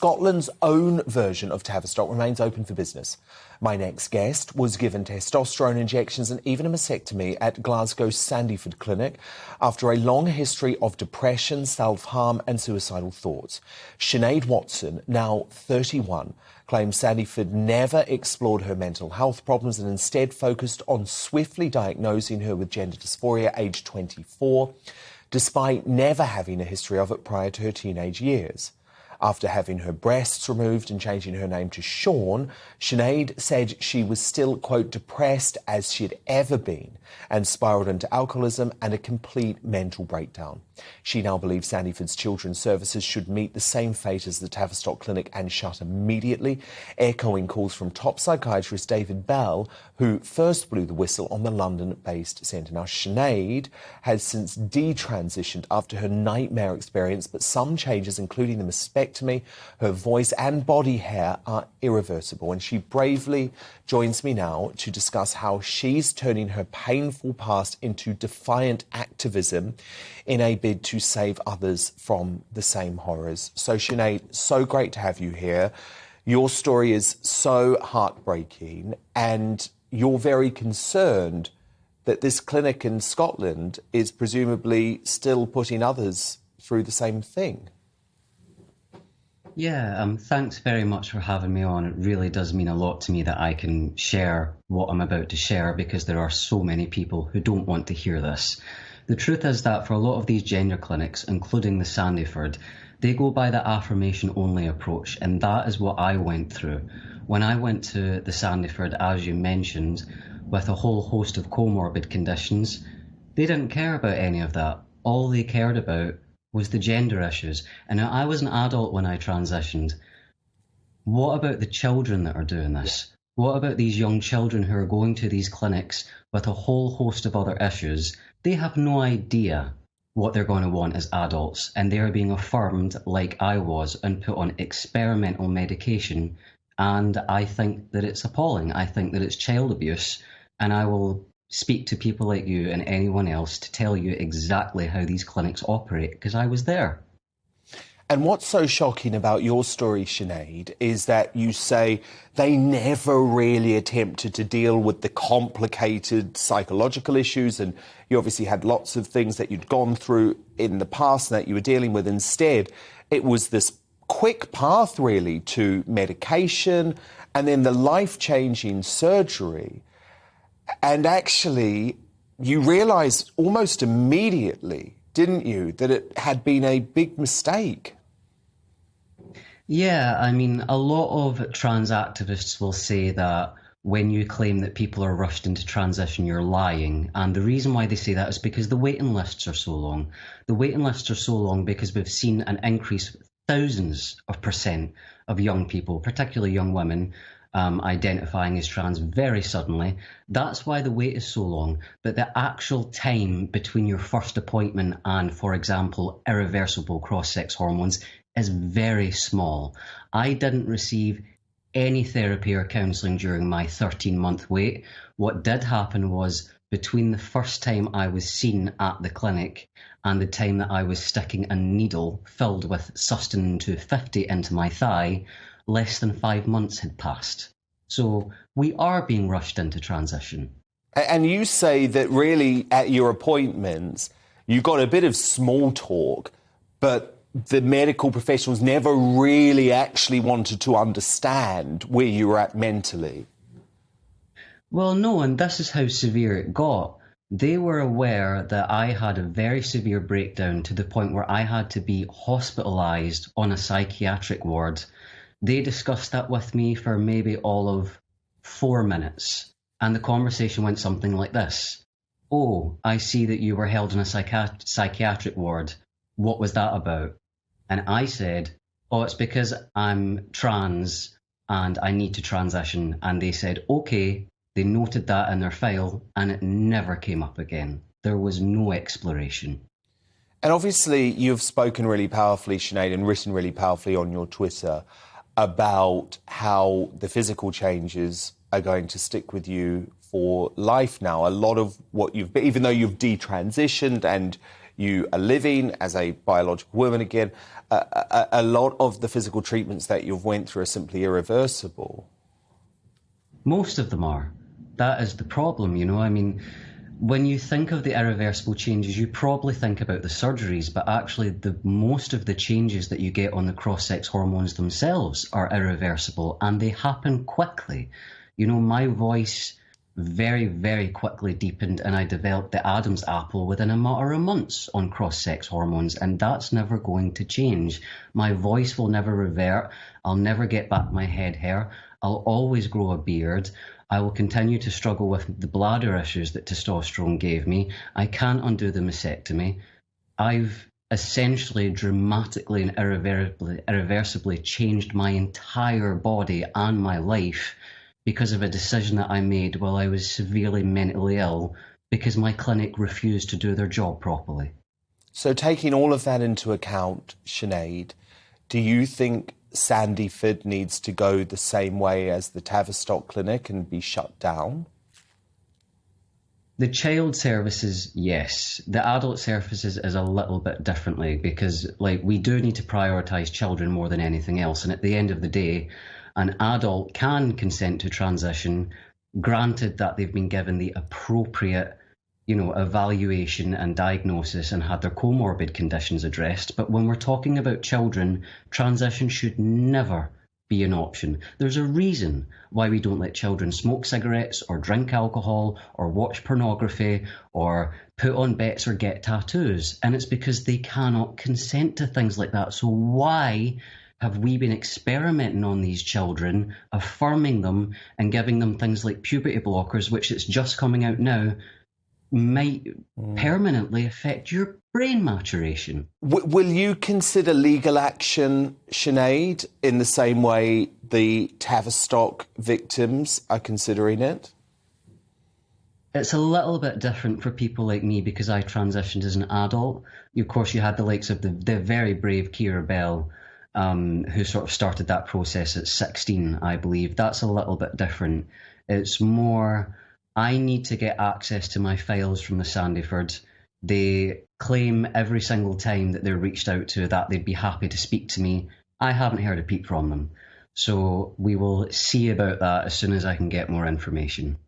Scotland's own version of Tavistock remains open for business. My next guest was given testosterone injections and even a mastectomy at Glasgow's Sandyford clinic after a long history of depression, self-harm and suicidal thoughts. Sinead Watson, now 31, claims Sandyford never explored her mental health problems and instead focused on swiftly diagnosing her with gender dysphoria aged 24, despite never having a history of it prior to her teenage years. After having her breasts removed and changing her name to Sean, Sinead said she was still, quote, depressed as she'd ever been and spiralled into alcoholism and a complete mental breakdown. She now believes Sandyford's Children's Services should meet the same fate as the Tavistock Clinic and shut immediately, echoing calls from top psychiatrist David Bell, who first blew the whistle on the London-based centre. Now, Sinead has since detransitioned after her nightmare experience, but some changes, including the mastectomy, her voice and body hair, are irreversible. And she bravely joins me now to discuss how she's turning her painful past into defiant activism in a bid to save others from the same horrors. So, Sinead, so great to have you here. Your story is so heartbreaking, and you're very concerned that this clinic in Scotland is presumably still putting others through the same thing. Yeah, thanks very much for having me on. It really does mean a lot to me that I can share what I'm about to share, because there are so many people who don't want to hear this. The truth is that for a lot of these gender clinics, including the Sandyford, they go by the affirmation-only approach, and that is what I went through. When I went to the Sandyford, as you mentioned, with a whole host of comorbid conditions, they didn't care about any of that. All they cared about was the gender issues. And now, I was an adult when I transitioned. What about the children that are doing this? What about these young children who are going to these clinics with a whole host of other issues? They have no idea what they're going to want as adults, and they are being affirmed, like I was, and put on experimental medication. And I think that it's appalling. I think that it's child abuse, and I will speak to people like you and anyone else to tell you exactly how these clinics operate, because I was there. And what's so shocking about your story, Sinead, is that you say they never really attempted to deal with the complicated psychological issues, and you obviously had lots of things that you'd gone through in the past and that you were dealing with. Instead, it was this quick path, really, to medication and then the life-changing surgery. And actually, you realised almost immediately, didn't you, that it had been a big mistake? Yeah, I mean, a lot of trans activists will say that when you claim that people are rushed into transition, you're lying. And the reason why they say that is because the waiting lists are so long. The waiting lists are so long because we've seen an increase, thousands of percent of young people, particularly young women, identifying as trans very suddenly. That's why the wait is so long. But the actual time between your first appointment and, for example, irreversible cross-sex hormones is very small. I didn't receive any therapy or counselling during my 13-month wait. What did happen was, between the first time I was seen at the clinic and the time that I was sticking a needle filled with Sustanon 250 into my thigh, less than 5 months had passed. So we are being rushed into transition. And you say that really at your appointments, you got a bit of small talk, but the medical professionals never really actually wanted to understand where you were at mentally. Well, no, and this is how severe it got. They were aware that I had a very severe breakdown to the point where I had to be hospitalised on a psychiatric ward. They discussed that with me for maybe all of 4 minutes, and the conversation went something like this. Oh, I see that you were held in a psychiatric ward. What was that about? And I said, oh, it's because I'm trans and I need to transition. And they said, okay. They noted that in their file, and it never came up again. There was no exploration. And obviously you've spoken really powerfully, Sinead, and written really powerfully on your Twitter about how the physical changes are going to stick with you for life now. A lot of what you've, even though you've detransitioned and you are living as a biological woman again, a lot of the physical treatments that you've went through are simply irreversible. Most of them are. That is the problem, you know. I mean, when you think of the irreversible changes, you probably think about the surgeries, but actually most of the changes that you get on the cross-sex hormones themselves are irreversible, and they happen quickly. You know, my voice very, very quickly deepened, and I developed the Adam's apple within a matter of months on cross-sex hormones, and that's never going to change. My voice will never revert. I'll never get back my head hair. I'll always grow a beard. I will continue to struggle with the bladder issues that testosterone gave me. I can't undo the mastectomy. I've essentially dramatically and irreversibly changed my entire body and my life because of a decision that I made while I was severely mentally ill because my clinic refused to do their job properly. So taking all of that into account, Sinead, do you think Sandyford needs to go the same way as the Tavistock Clinic and be shut down? The child services, yes. The adult services is a little bit differently because, like, we do need to prioritise children more than anything else. And at the end of the day, an adult can consent to transition, granted that they've been given the appropriate, you know, evaluation and diagnosis and had their comorbid conditions addressed. But when we're talking about children, transition should never be an option. There's a reason why we don't let children smoke cigarettes or drink alcohol or watch pornography or put on bets or get tattoos. And it's because they cannot consent to things like that. So why have we been experimenting on these children, affirming them and giving them things like puberty blockers, which is just coming out now, might permanently affect your brain maturation? Will you consider legal action, Sinead, in the same way the Tavistock victims are considering it? It's a little bit different for people like me because I transitioned as an adult. Of course, you had the likes of the very brave Keira Bell, who sort of started that process at 16, I believe. That's a little bit different. It's more, I need to get access to my files from the Sandyford. They claim every single time that they're reached out to that they'd be happy to speak to me. I haven't heard a peep from them. So we will see about that as soon as I can get more information.